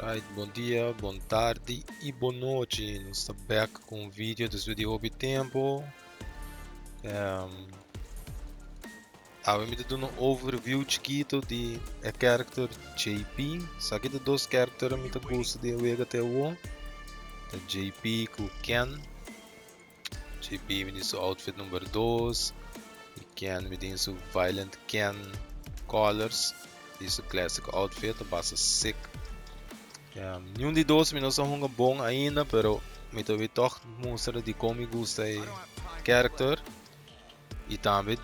Alright, bom dia, boa tarde e boa noite. Nós estamos back com um vídeo dos vídeos hobby tempo. Vamos dar um overview chiquito de a character JP. Só que de dois characters eu gosto de ver até o JP com Ken. JP me diz o outfit número 2 e Ken me diz o Violent Ken Colors. Isso é o classic outfit, a base sick. Nenhum de dois me não são bom ainda, pero me tô toch mostrar de como me gusta o character e também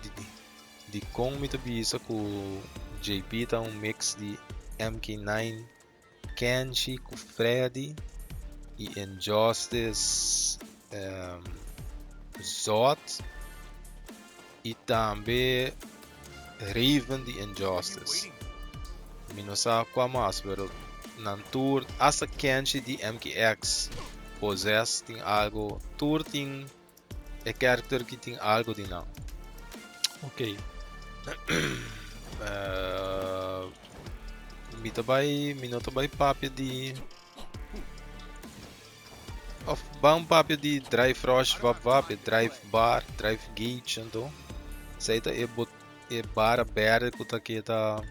de como me tô vista com o JP tá um mix de MK9 Kenshi com Freddy e Injustice Zod e também Raven de Injustice. Me não sabe qual mais, pero na tour essa Kenshi de MKX possess tem algo tour tem é character que tem algo de não. Ok. Me não vai papo de of bom papo de drive rush vap drive bar drive gate então sei tá é bar aberto que tá aqui tá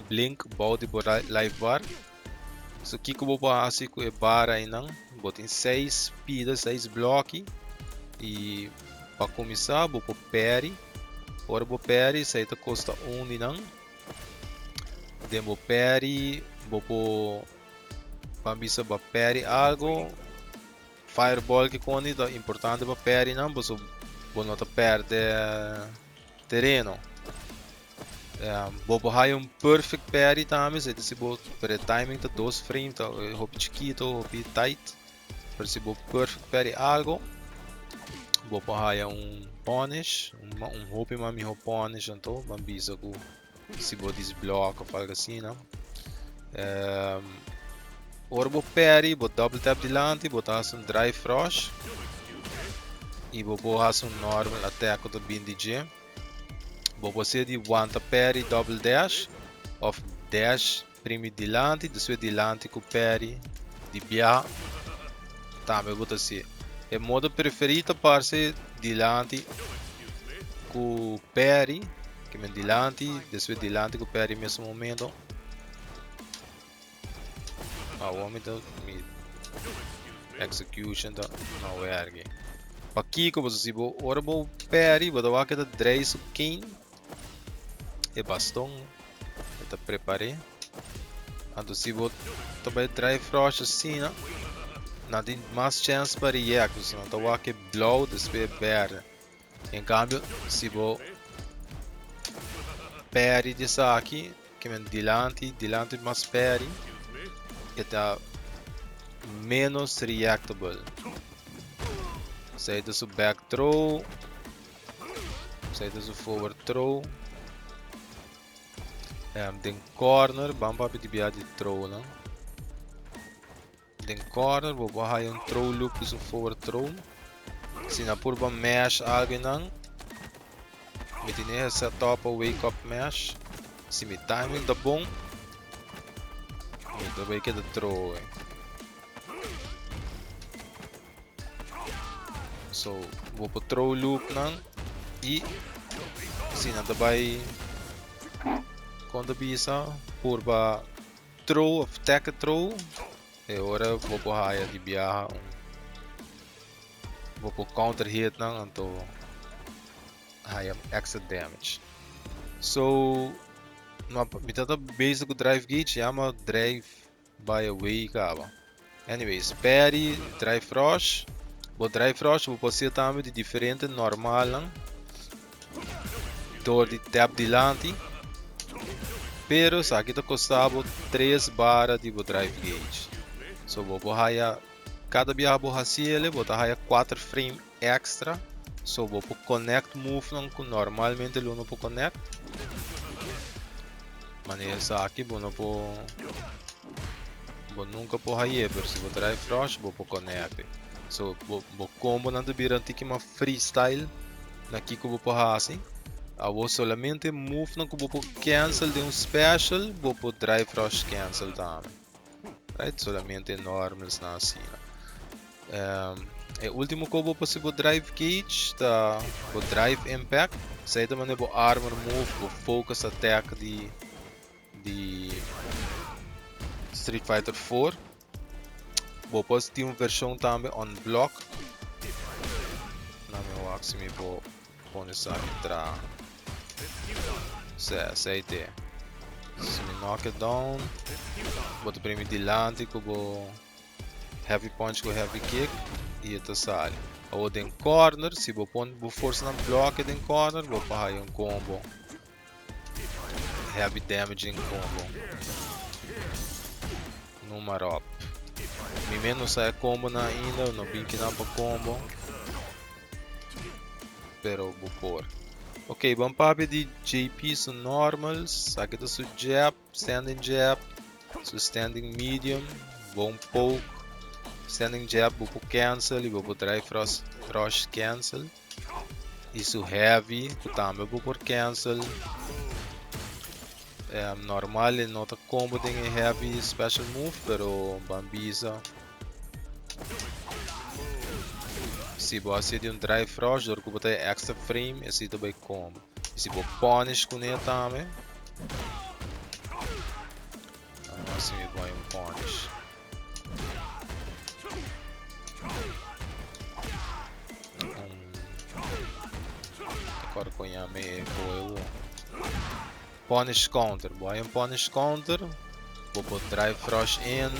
blink body live bar. So aqui que eu vou fazer com a barra aí não, botem 6 pidas, 6 blocos e para começar vou pôr parry, ora vou parry, isso aí tá custa 1 de não, demo parry, vou pôr para para parry algo, fireball que quando é importante para parry não, vou não perder terreno. Vou borrar um perfect parry também, se você for para timing tá 2 frames, tá hop chiquito, hop tight, para se for perfect parry algo, vou borrar um punish, hop mami hop punish então, bambisa com se for desblock ou algo assim, não? Ora vou parry, vou double tap delante, vou dar um drive rush e vou borrar um normal attack do BNDG. Vou você de one parry double dash of dash primi dilante, depois dilante com parry de bia. Também vou assim. É modo preferido para ser dilante com parry, que me dilante, depois dilante com parry mesmo momento. O homem da execution da não é aqui. Para aqui como se vou ora vou parry, vou dar aquela dress king. E bastão, eu preparei. Então se vou também drive rush assim, não tem mais chance para react, não estou aqui blow depois bear. Em cambio, se vou parry disso aqui, que me dilante mais parry, está menos reactable. Sai do back throw, sai do forward throw. Den corner, vamos para pedir de throw, não? Den corner, vou barrar um throw loop e um forward throw. Se na purba mesh algo não, me tem essa top wake up mesh. Se me timing tá bom, me dá bem que é throw. So vou para throw loop não e se não tá bem quando bisa purba throw attack throw e agora vou para a de biar vou para counter hit não então high extra damage so na mitad basic drive gate chama drive by away acaba anyways parry drive rush vou passar também de diferente normal não door de tap delante. Pero sa aqui custava 3 barras de drive gauge. So vou borrar cada vez vou ele, vou dar 4 frames extra. So vou connect move não que normalmente ele não pode connect. Mas aqui vou não vou nunca por aí, pero se vou drive rush vou connect. So vou combo não devia antigo uma freestyle aqui que vou borrar assim. Vou solamente move não vou cancel de um special, vou drive rush cancel também. right? Solamente normals na assim. O último combo possível drive gauge, tá? O drive impact. Sei também o armor move, o focus attack de Street Fighter 4. Depois tem uma versão também on block. Não me acho se me vou pôr isso aqui atrás. Sei te. Se me knock it down, vou te prender delante com o heavy punch com heavy kick e это sai. Ou tem corner, se vou pôr força na block tem corner, vou fazer um combo. Heavy damaging combo. Número up. Mi menos sai combo na ainda, não vim que não para combo. Pero vou pôr. Ok, vamos para de JP são normals. Aqui está o jab, standing jab, standing medium, bom poke, standing jab, vou pôr cancel e vou pôr drive rush cancel. Isso heavy, também vou pôr cancel. Normal é nota combo tem heavy special move, pero bambisa. Se você de drive rush, dor que botar extra frame, esse também combo. Se você punish com ele também, assim vai punish. Agora com a meia foi punish counter, vai punish counter, vou pôr drive rush in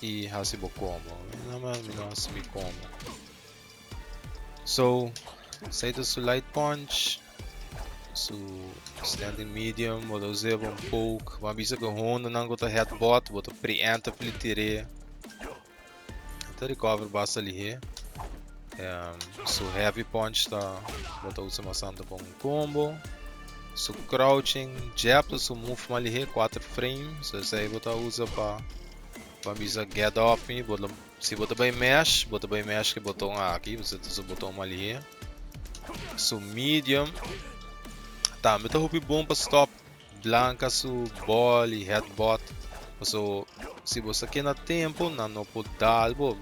e assim vou combo. Não assim me combo. So, sei do light punch, standing medium, vou usar um poke, vamos ver que o Honda não gosta headbutt, vou preemptively tirar. Então recover basta ali. So heavy punch tá, vou usar bastante para um combo. So crouching jab, so move mal ali 4 frames, so aí vou usar para vamos get off me, se botar bem mesh que botão aqui, você tem o botão ali. So medium, tá, me tá bom para stop, blanca su ball e headbutt. So se você quer na tempo, não pode dar algo,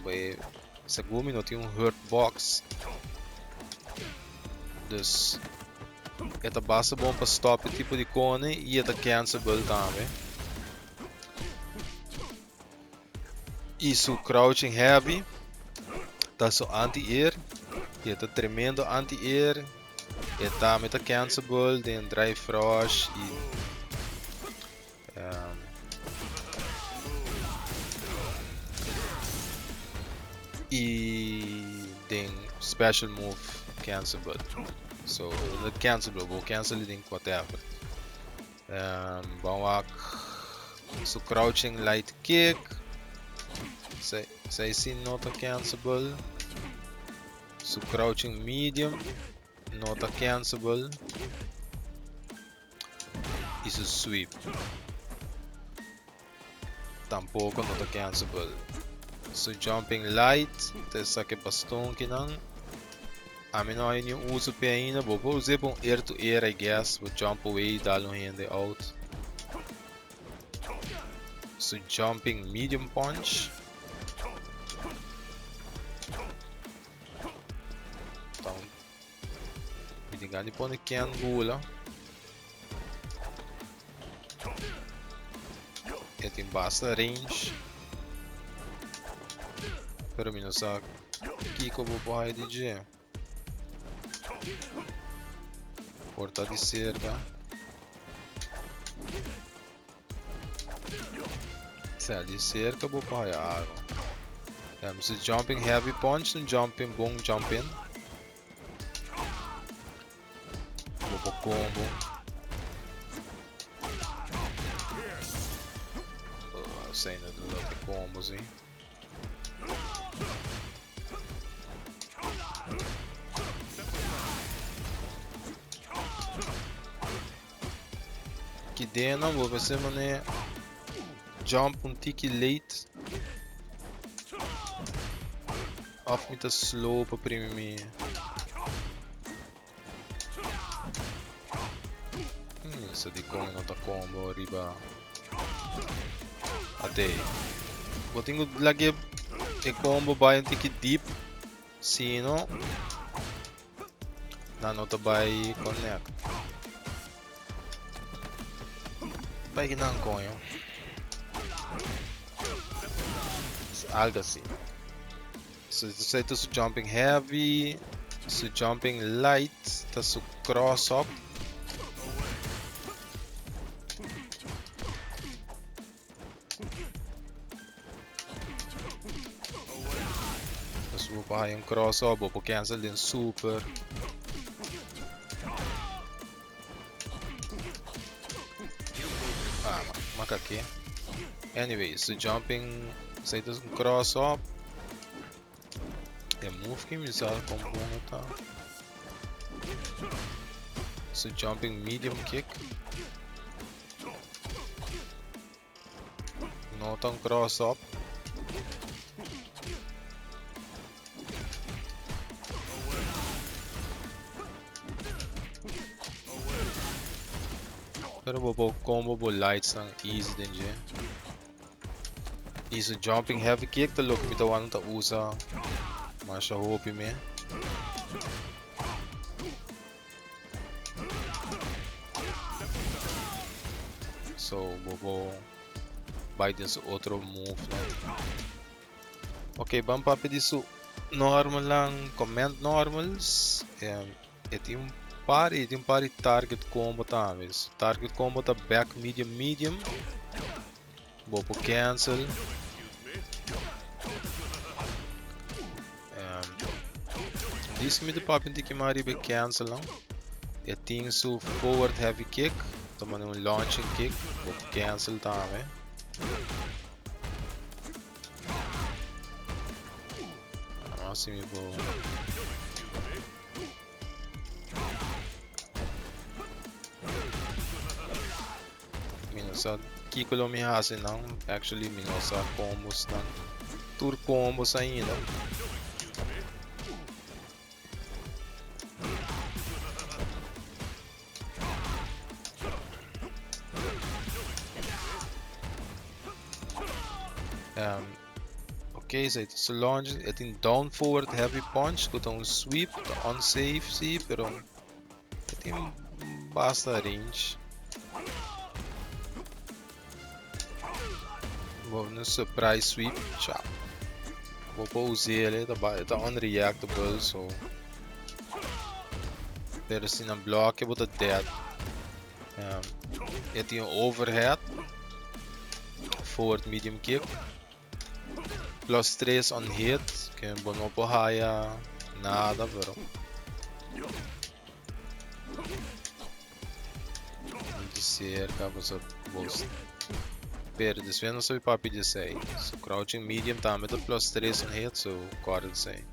segundo não tem hurt box. Dus esta basta bom para stop tipo de cone e esta cancelable também. Isso crouching heavy, tá só anti-air, e tá tremendo anti-air, e tá meta cancelable, tem drive rush e tem special move cancelable. So not cancelable, vou cancel tem whatever. Vamos lá, so crouching light kick. Say sim nota cancelable. So crouching medium, nota cancelable. Isso sweep. Tampouco nota cancelable. So jumping light, essa que bastão que não. A mim não há nenhum uso para ainda. Vou usar um air to air, I guess. Vou jump away, dar um hand out. So jumping medium punch. Então, me diga de pôr aqui a bula. E tem basta range. Pero mim não sabe que eu vou pôr de G. Porta de cerca. Se é de cerca, vou pôr a água. So jumping heavy punch and jumping boom jumping. Vou pôr combo. Sei ainda do outro combos, hein? Que dentro vou ver se mané jump um tique late. Off me tá slow para primeiro. Isso de como não tá combo riba. Até. Vou ter que lagi e combo ba yung tiki deep. Sino? Nano to by connect. By ginang ko yun. Algo assim. So ito sa jumping heavy, sa jumping light, tas sa cross up. Tas pa yung cross up, po cancel din super. Makaki. Anyway, so jumping sa ito sa cross up. Move que me usar como tá. So jumping medium kick. Notang cross up. Pero bobo combo bo lights ng easy din dyan. Easy jumping heavy kick to look bitawan ta usa. Masya hopi me. So bobo bite din sa otro move na. Okay, vamos para pedir su normal lang command normals. Ito yung pari target combo tamis. Target combo ta back medium medium. Bobo cancel. This mid pop hindi ki ariba cancel lang. Ito su forward heavy kick. Ito man yung launching kick. Bobo cancel tami. Assim bo. Minusa kikulo mi hasin ng actually minusa combos ng tour combos ainda. Okay, so it's a launch, ito yung down forward heavy punch, kutong sweep, unsafe si, pero ito yung basta range. No surprise sweep, chop. Vou usar ele, tá unreactable, so. Pero se não block, eu vou dar dead. Ito yung overhead, forward medium kick. Plus 3 on hit, que bono po haya nada, pero de cerca você boost. Pero desvio não sabe papi de sei. So crouching medium também tá plus 3 on hit, so corre de sei.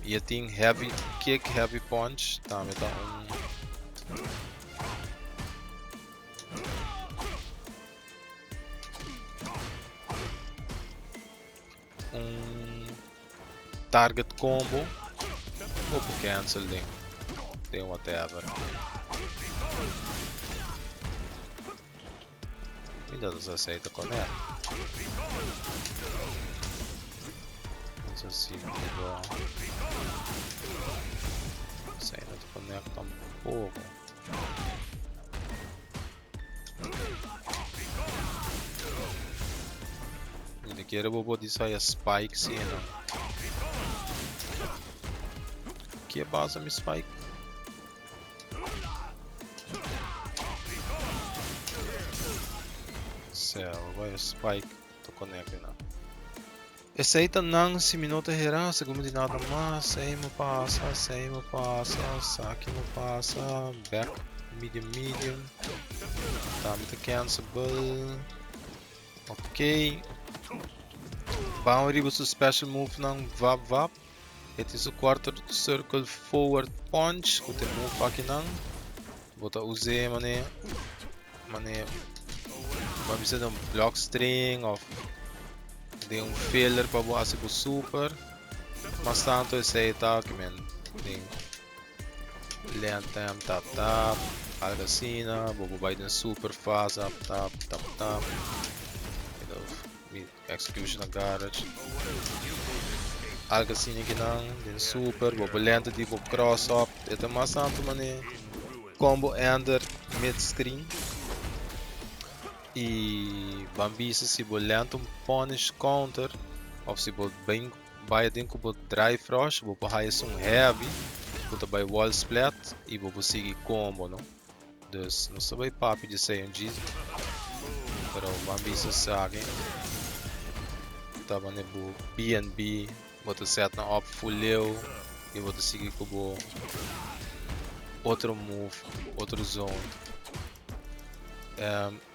E tem heavy kick, heavy punch, também tá target combo ou por cancel tem whatever. Ainda não aceita connect. Não sei se igual. Sei não te conecta um pouco. Ele quer bobo de sair spike sim não. Que base me spike. Céu, vai spike, tô conectando na. Aceita não se minuto herá, segundo de nada mais, sei mo passa, saque mo passa, back medium, tá muito cancelable. Ok. Vamos riba su special move ng vap. Ito is a quarter circle forward punch. Kung move aqui nang bota use mane mabisa ng block string of de um filler para buas ko super. Mas tanto esse attack men. Land time tap algo assim na bobo vai den super fast tap. execution na garage. Algo assim que não, den super, bobo lento de bobo cross up. Ito mas santo mane combo ender mid screen. E bambisa se bo lento punish counter. Of se bo bem vai dentro bo drive rush, bobo high um heavy. Puta by wall splat e bobo sigue combo, não? Dus não sei papi de ser um G. Pero bambisa sabe. Tava nebo BNB. Vou set na op full e vou seguir com o outro move, outro zone.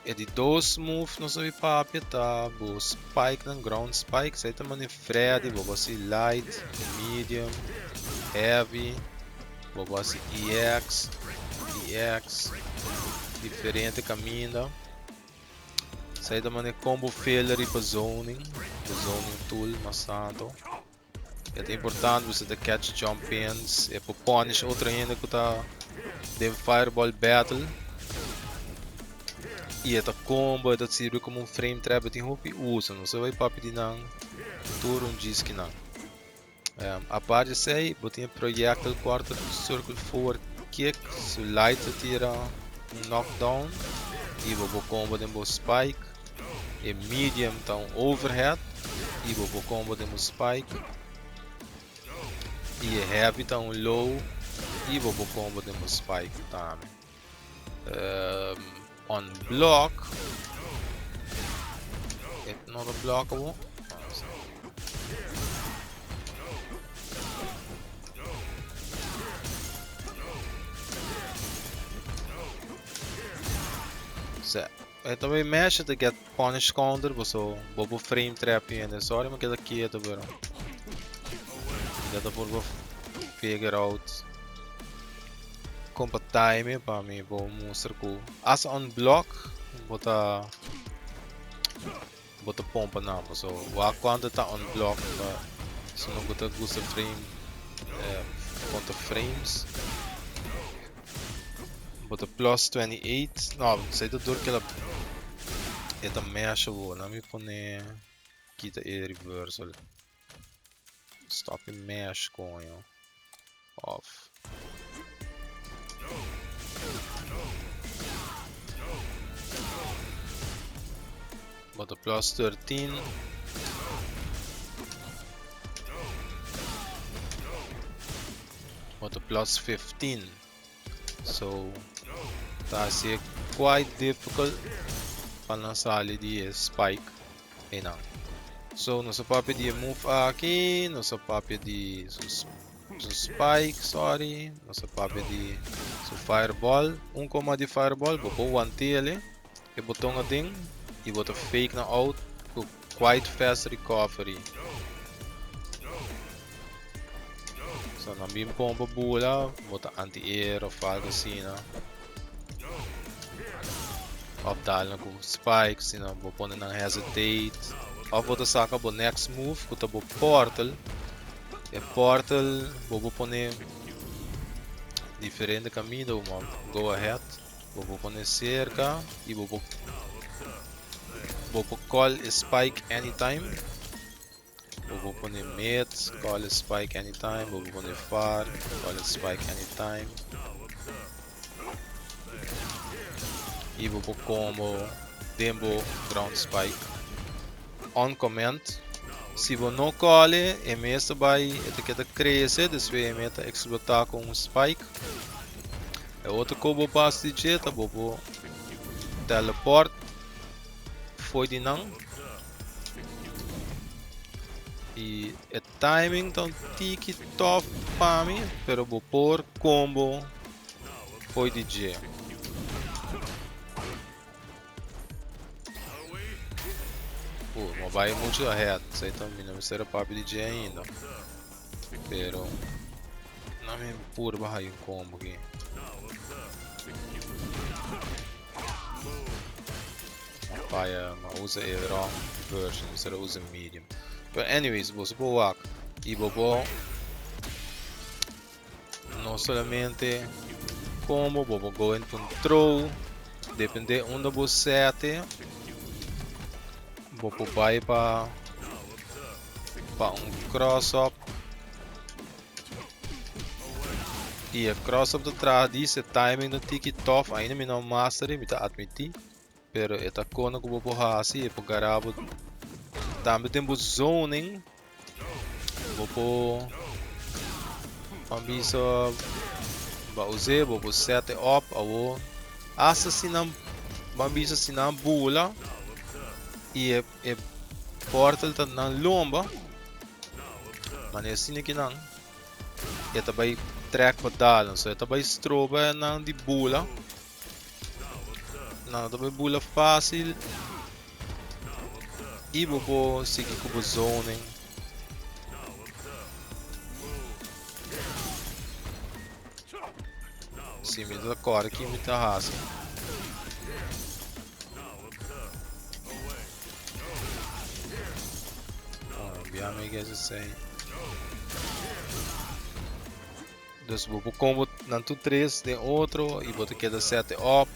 É de dois moves, não sei para apertar, o spike na ground spike, sai também Freddy, vou ser light, medium, heavy, vou ser EX, diferente caminho. Sai também combo failure para zoning tool, mas santo. É importante você ter catch jump ins, é para punish outra ainda que está de fireball battle. E é combo, é serve como um frame trap, tem roupa usa, não se vai para pedir não, turno diz que não. A parte de sei, botinha projectile quarter circle forward kick, so light tira um knockdown, e vou combo de um spike, e medium então overhead, e vou combo de um spike. E heavy tá low e vou combo de um spike também. On block, é not blockable. Eu também mexe de get punish counter, so bobo frame trap ainda, sorry mas que aqui é do verão. Data por figure out compa time para mim vou mostrar com as on block bota pompa não, so quando tá on block se não bota gusta frame conta frames bota plus 28 não sei do dor que ela é também acho boa não me pone quita e reversal. Stop e mesh com ele. Off. Bota plus 13. Bota plus 15. So tá assim quite difficult para lançar ali de spike. E não. So, nosso papo de move aqui, nosso papo de spike, sorry, nosso papo de fireball, comando de fireball, vou pôr one ele, e botão a ding, e botar fake na out, com quite fast recovery. So, na minha pompa bula, botar anti-air ou algo assim, né? Opdal com spike, senão vou pôr na hesitate. Ou vou sacar o next move, que é o portal. E portal, vou pôr diferente caminho, uma go ahead. Vou pôr cerca e vou call spike anytime. Vou pôr mid, call spike anytime. Vou pôr far, call spike anytime. E vou pôr combo, dembo, ground spike. On command, se você não colhe, a mesa vai etiqueta crescer, depois a meta explotar com um spike. É outro combo passo de jeta, vou teleport, foi de não. E é timing, então tique top para mim, pero vou pôr combo, foi de J. Vai muito reto, isso aí também não será papo de J ainda. Pero não me puro barra um combo aqui. Paia, usa a wrong version, será usa medium. But anyways, você boa e bobo não somente combo, bobo go in control, depende onde você sete. vou pro vai para cross-up. E a cross-up de trás disso, timing do tiki-tof, ainda me não mastery, me tá admitir. Pero esta cona que vou borrar assim, vou garabo. Também temos zoning. Vou pôr. Ambisa. Vou usar, vou set up. Vou assassinar. Ambisa sinam bula. E é portal tá na lomba. Mas é assim que não. E também track pedal, so ito ba strobe ng di bula? Não, também bula fácil. E vou seguir com o zoning. Sim, me dá cor aqui, me dá raça. Bem, me guess assim. Dus vou combo nanto 3 de outro e vou ter que dar set up.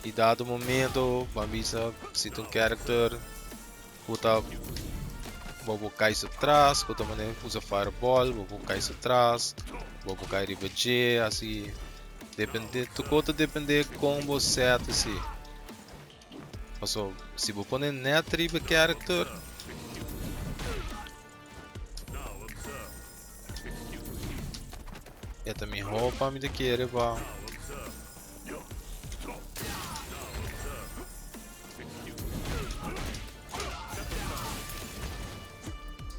E dado momento, avisa se tem character, vou cair atrás, quando maneira usa fireball, vou cair atrás, vou cair riba J, assim, depende, tu depende combo set assim. Also, se vou pôr net riba character, é também roupa me de querer vá.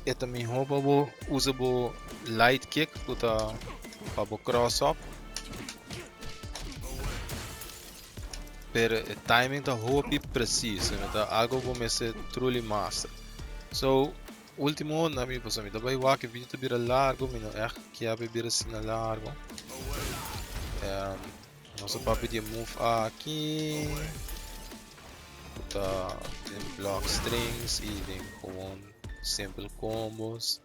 É também roupa vou usa o light kick para o cross up. Per timing da roupa é preciso, então algo vou me ser truly master. So último na minha posição, então vai o que vídeo vira largo, mas não é que a beber assim na largo. Nosso papel de move aqui. Tem block strings e tem com simple combos.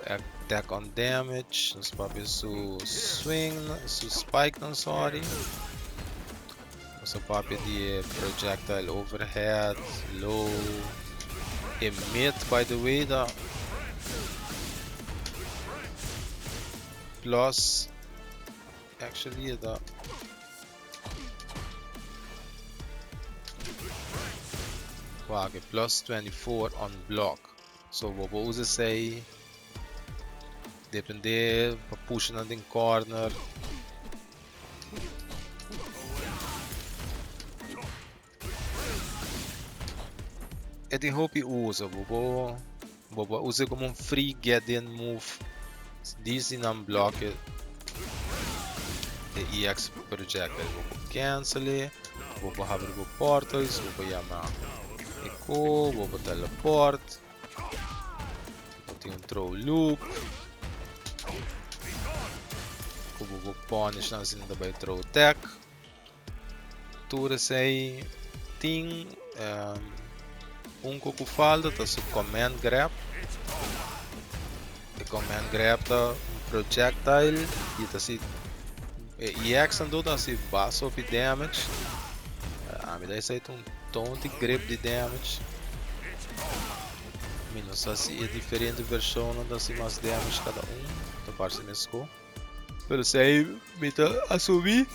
Attack on damage. Nosso papel su swing, su spike não sorry. Nosso papel de projectile overhead, low. Emit, by the way, da plus actually the okay, plus 24 on block. So vou usar sei depender para push na den corner. É de hope usa, vou usar como free get in move. Disse não block the EX projectile. Vou cancel, vou abrir o portals, vou chamar echo, vou teleport, vou throw loop, vou punish na cena da throw attack. Tudo sei tem que falta tá su command grab. O command grab tá projectile e tá se EX andou tá se base of damage. Me dá isso aí um tom de grip de damage. Menos assim é diferente versão, não dá assim mais damage cada da parte de mesco. Pelo sei me tá a subir.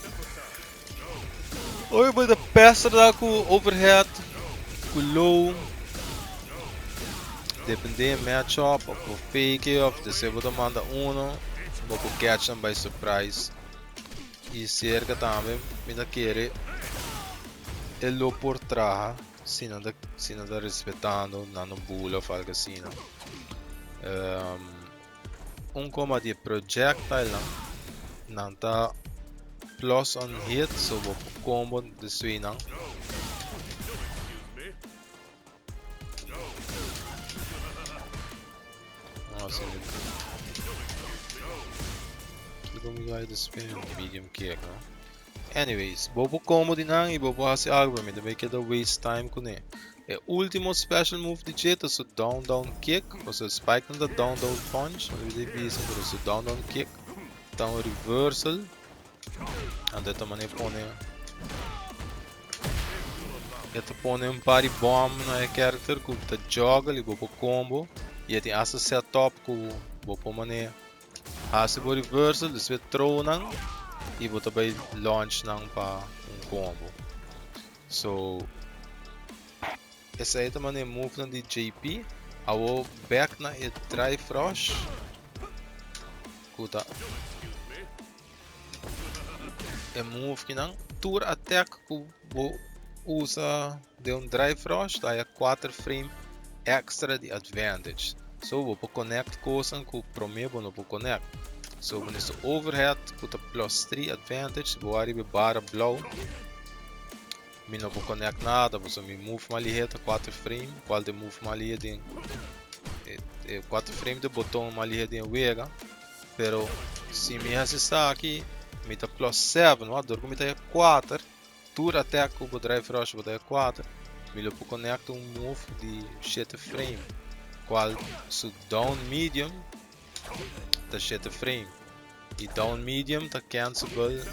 Oi, mas a peça dá com overhead, com low. Depende matchup, ou fake off, se você manda vou catch them by surprise. E cerca também me dá querer ele por trás, se não está respeitando, não bula ou algo assim. Como de projectile não está plus on hit, so vou combo de swing não. Nossa, como vai de spin medium kick, não? Anyways, vou combo de não e vou fazer algo para mim, também que waste time com ele. É o último special move de jeito, so down kick, ou seja, spike no down punch, ou seja, down kick, down reversal, and dessa maneira põe te põe party bomb na character que te joga ali, vou combo. E tem essa setup que vou pôr mané. Hasi vou reversal, depois throw nang. E vou também launch nang para combo. So, essa aí também é move de JP. I will back na e try frosh. Kuta. É move que não. Tour attack que vou usa de drive frosh. Tá é 4 frame extra de advantage. So vou connect coisa que o primeiro não vou connect. So when it's overhead, kuta plus 3 advantage. Vou ariba bara blow. Me não vou connect nada. Vou me move maliheta 4 frame. Qual de move maliheta em 4 frames de botão maliheta em wega. Pero se me assistar aqui, me tá plus 7, não? Dor me tá 4. Tour attack com o drive rush vou dar 4. Me lo conecta move de 7 frame. Qual su down medium tá 7 frame. E down medium tá cancelable.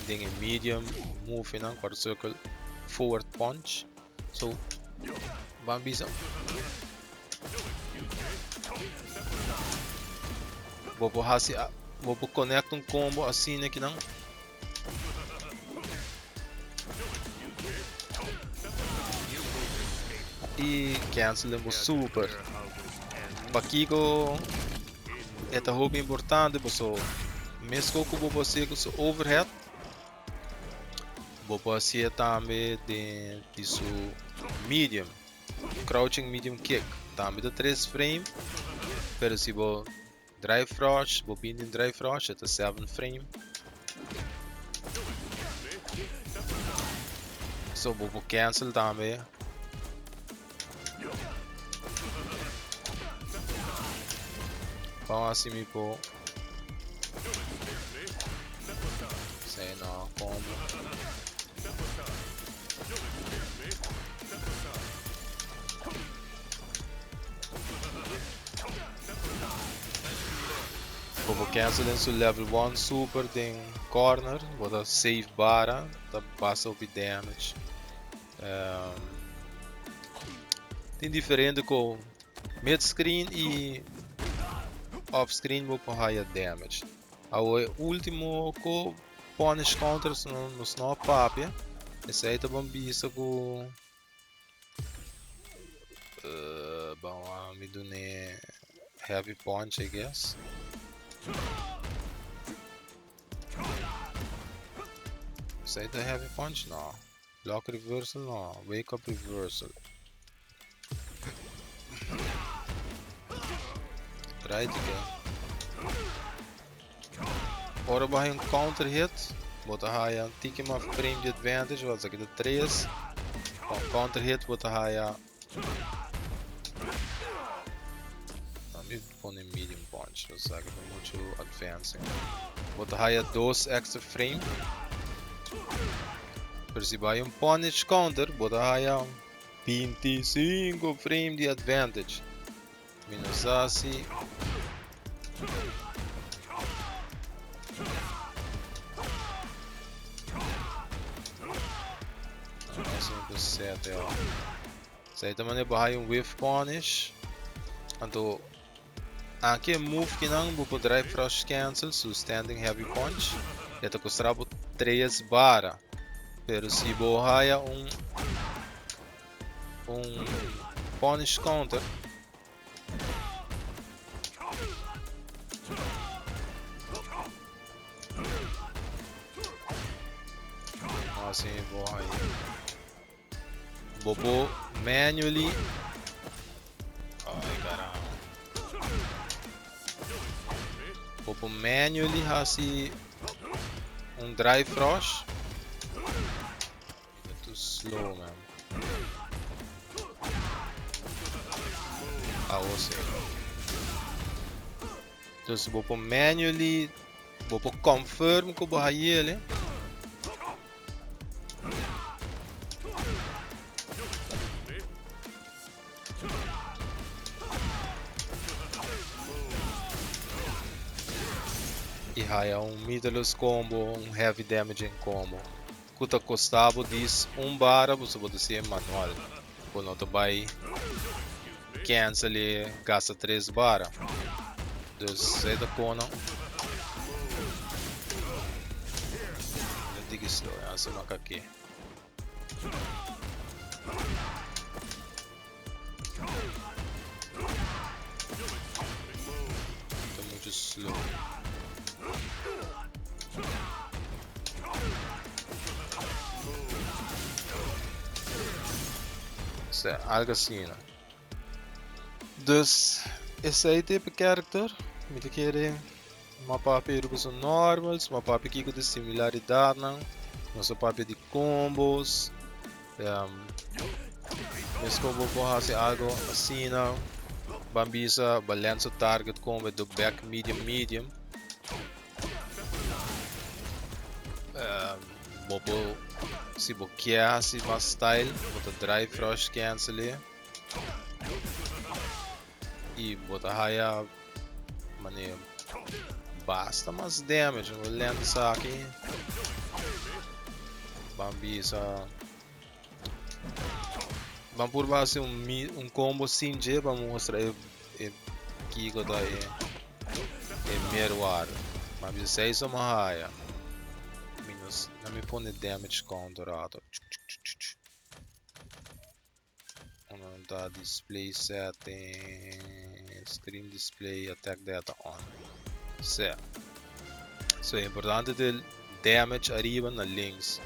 Ding medium move in quarter circle forward punch. So vamos bisa. Vou conectar combo assim aqui não. E cancelamos super. Aqui é muito importante, pessoal. Mesmo que você com o overhead, você também de seu medium, crouching medium kick, também de 3 frames. Pero se você drive frosh, bobina em drive frosh, é 7 frame. So vou cancel também. Vamos assim me pôr. Sei não, combo. Vou cancel em seu level 1 super tem corner, vou dar save bara, tá passa o damage. Tem diferente com mid screen e off screen vou para higher damage. O último com punish counters no snow papia. Esse aí tá bom visto com bom me do ne heavy punch I guess. Esse aí tá heavy punch não. Block reversal não. Wake up reversal. Right again. Ora vai counter hit. Bota raia tiki uma frame de advantage. Vou aqui de 3. Com counter hit bota raia. Me põe medium punch. Vou aqui de muito advancing. Bota raia 2 extra frame. Pero se vai punish counter bota raia 25 frame de advantage. Minus assim. Certo, isso aí também é barra whiff punish. Então aqui é move que não vou drive frosh cancel, so standing heavy punch. Esta custará 3 bara. Pero se borraia punish counter. Assim borraia. Bobo manually. Ai caramba. Bobo manually assim drive frosh. É too slow, man. Você. Então se bobo manually, bobo confirm que o ele. E raia middleless combo, heavy damage combo. Kuta custava diz bara, você pode ser manual. Quando tu vai cancel e gasta 3 bara. Dus sai da kona. Diga isso, essa maca aqui. Tá muito slow. Isso é algo assim, né? Dus esse aí tipo de character, me querem uma papel que são normals, uma papel que de similaridade, nosso papel de combos, esse combo pode fazer algo assim, bambisa, balance o target combo do back medium, bobo se boquear, se mais style, bota drive frost cancel e bota raia maneira basta mais damage, olhando isso aqui, bambisa. Vamos por base combo sim G, vamos mostrar aqui que tá aí meruar. Mas 6 é uma raia. Minus, não me põe damage counterado. Não dá display setting, screen display, attack data on. Certo. So é importante ter damage arriba na links.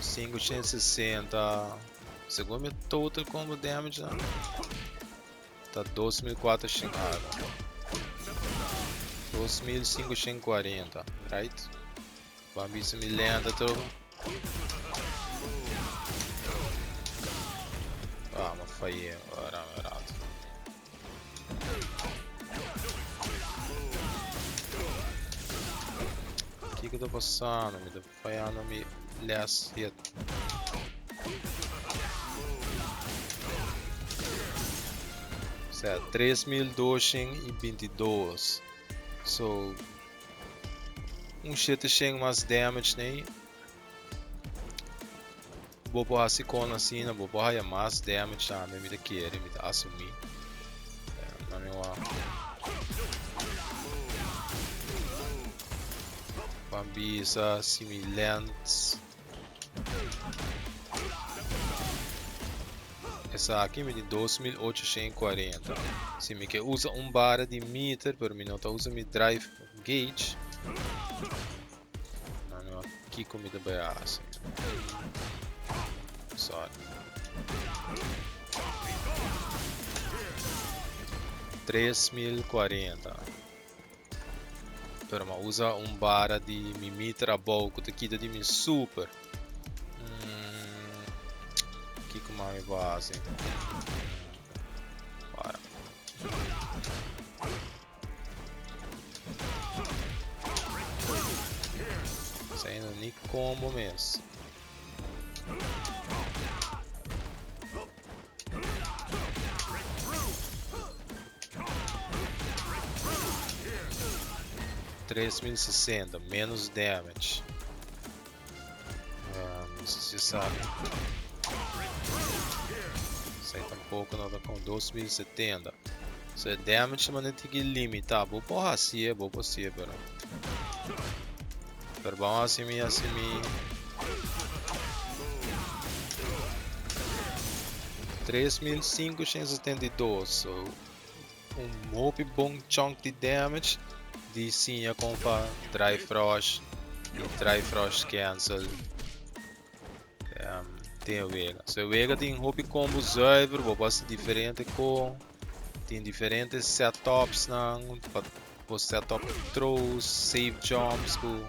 560. Segundo meu total combo damage, tá 2400, 2540, right? Vamos ver me lenta tudo. Ah, mas falhei agora, errado. O que eu tô passando? Me tô falhando, me last hit. Certo, 3222. So, shit mais damage nem. Vou pôr assim com assim, vou pôr mais damage tá, me da querer, me da assumir. Na minha Bambisa, semelhantes. Essa aqui me de 2840. Se me quer usa bara de meter por minuto, usa mi drive gauge. Não, aqui comida baixa. Sorry. 3040. Pero usa bara de meter a boca, que quita de mim super. Aqui como é a base. Para. Saindo nem combo mesmo. $3060, menos damage. Não sei se você sabe. Sai tampouco nada com 2070. So damage man tem que limitar. Vou pôr assim, vou pôr assim, pero vamos assim. 3572. So hope bom chunk de damage. De sim a compa dry frost cancel. Tem o Vega. So o Vega tem hobby combo server, vou passar diferente com tem diferentes setups nang para setup throws, save jumps com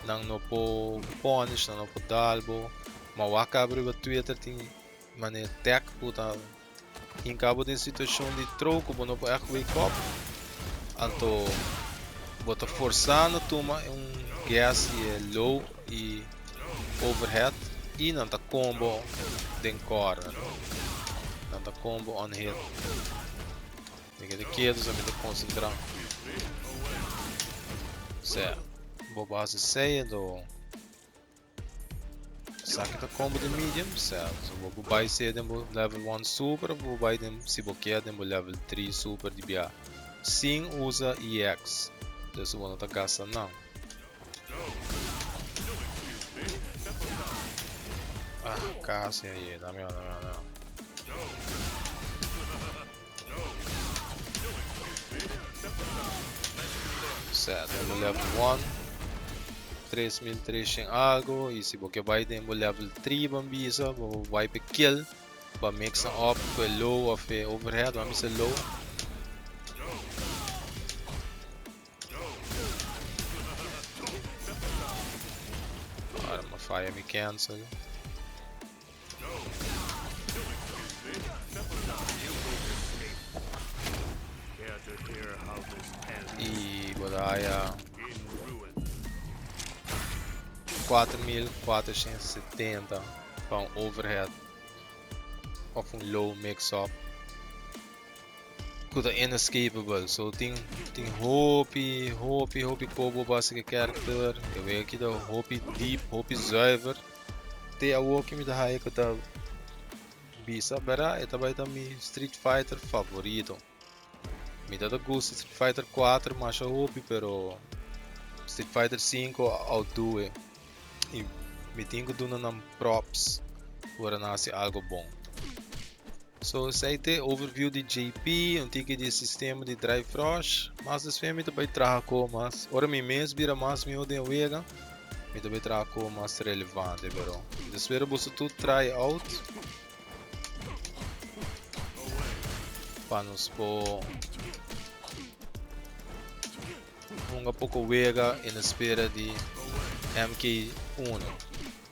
nang no po punish nang no po dalbo. Mas o acabou o Twitter tem mané tech puta em cabo de situação de throw como no po wake up. Anto bota forçando toma gas e low e overhead. E não tá combo den corner, não tá combo on hit. Fica de quieto, só me dá concentrar. Certo. base 6 do saque da combo de medium, certo? Vou buy se demo level 1 super, vou buy dem se boqueia demo level 3 super de bia. Sim usa EX. Dus vou não tá gastando não. Ah, casi aí, dá meu. Certo, demo level 1. 3003 algo e se você vai ter level 3 bambisa, vai para kill, para mix up para low ou overhead, vamos ser low. Arma fire me cancel. E bodaya 4470 para um overhead of low mix-up. Kuda inescapable, so tem hope combo basic character. Eu vejo aqui da hope deep, hope zuiver. Tem a walk me da high que tá bisa, bara esta vai dar mi Street Fighter favorito. Me dá gosto Street Fighter 4, mas a hope, pero Street Fighter 5 outdo e me tenho que dar props para nascer algo bom. So, esse aí é o overview de JP, um tique de sistema de drive frost, mas esse filme também traz mas ora me mesmo vira mais meu de wega, me também traz mais relevante, pero espero você tudo try out para nos pôr um pouco wega em espera de MK1.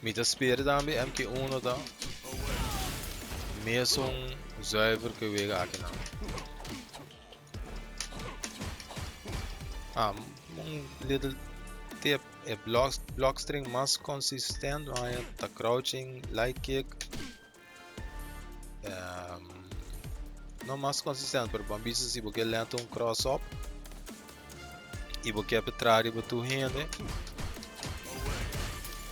Me espera também MK1 da mesmo zuiver que wega aqui não. Little tip é block string mais consistente, tá crouching, light kick, não mais consistente, pero bambisa se você lenta cross up e você apertar para tu rende.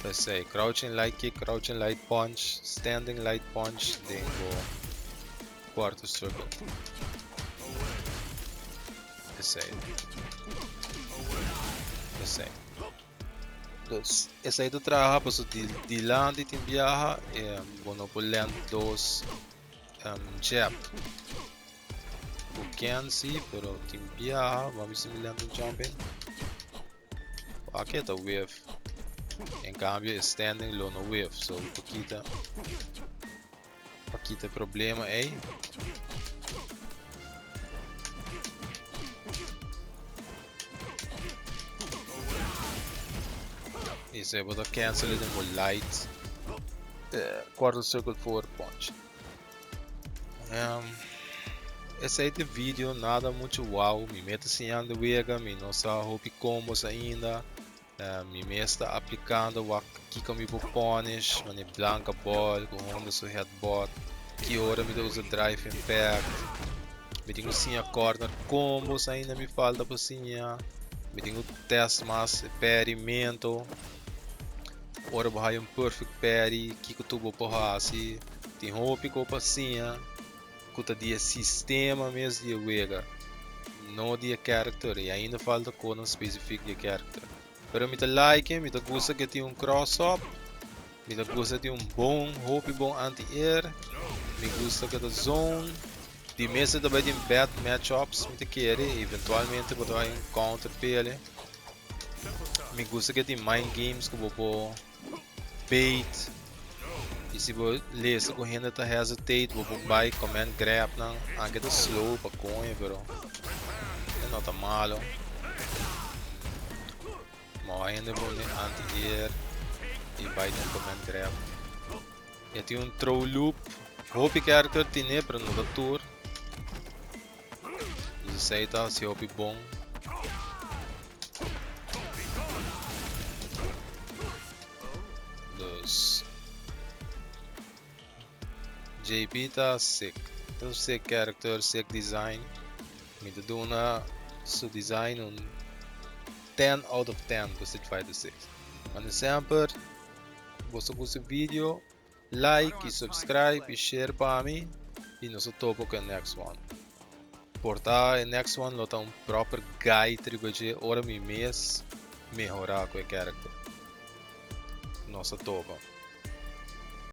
Let's say crouching light kick, crouching light punch, standing light punch, then go quarter circle. Esse aí do trabalho para de lá de viajar é bueno por dos jab. O can sim, pero tem viajar, vamos ver lento jumping. Aqui é o wave. Em cambio, standing low no wave, so paquita problema aí. Isso aí, vou cancel it com light, quarter circle forward punch. Esse aí de vídeo nada muito wow, me meta assim anda wega, me não sabe hope combos ainda. Me está aplicando o aqui com me punish, mani blanca ball com onda so headbutt, que hora me usa drive impact, me tenho sim a corner combos ainda me falta por sim, me tenho test mais experimento, ora vai perfect parry, que tu vou porra assim, tem hope com passinha, cuta dia sistema mesmo de wega, não dia character e ainda falta coisa específica de character. Pero me like, me gusta que tem cross-up, me gusta que tem bom hope, bom anti-air, me gusta que a zone, de mesa também tem bad matchups, me quer, eventualmente vou dar counter pele, me gusta que tem mind games que vou bait, e se vou ler essa corrida tá hesitate, vou buy command grab não, aqui tá slow para coin, pero não tá malo. Ainda vou anti-air e vai no command grab. E tem throw loop. Hope character tem para no tour. Isso aí tá se hope bom. Dos JP tá sick. Então sick character, sick design. Me dá uma su design 10 out of 10 você vai dizer. Mas sempre você gosta do vídeo, like e subscribe e share para mim e nós topo com o next one. Portar o next one lota proper guide tribuche ora mi mês melhorar com o character. Nossa topa.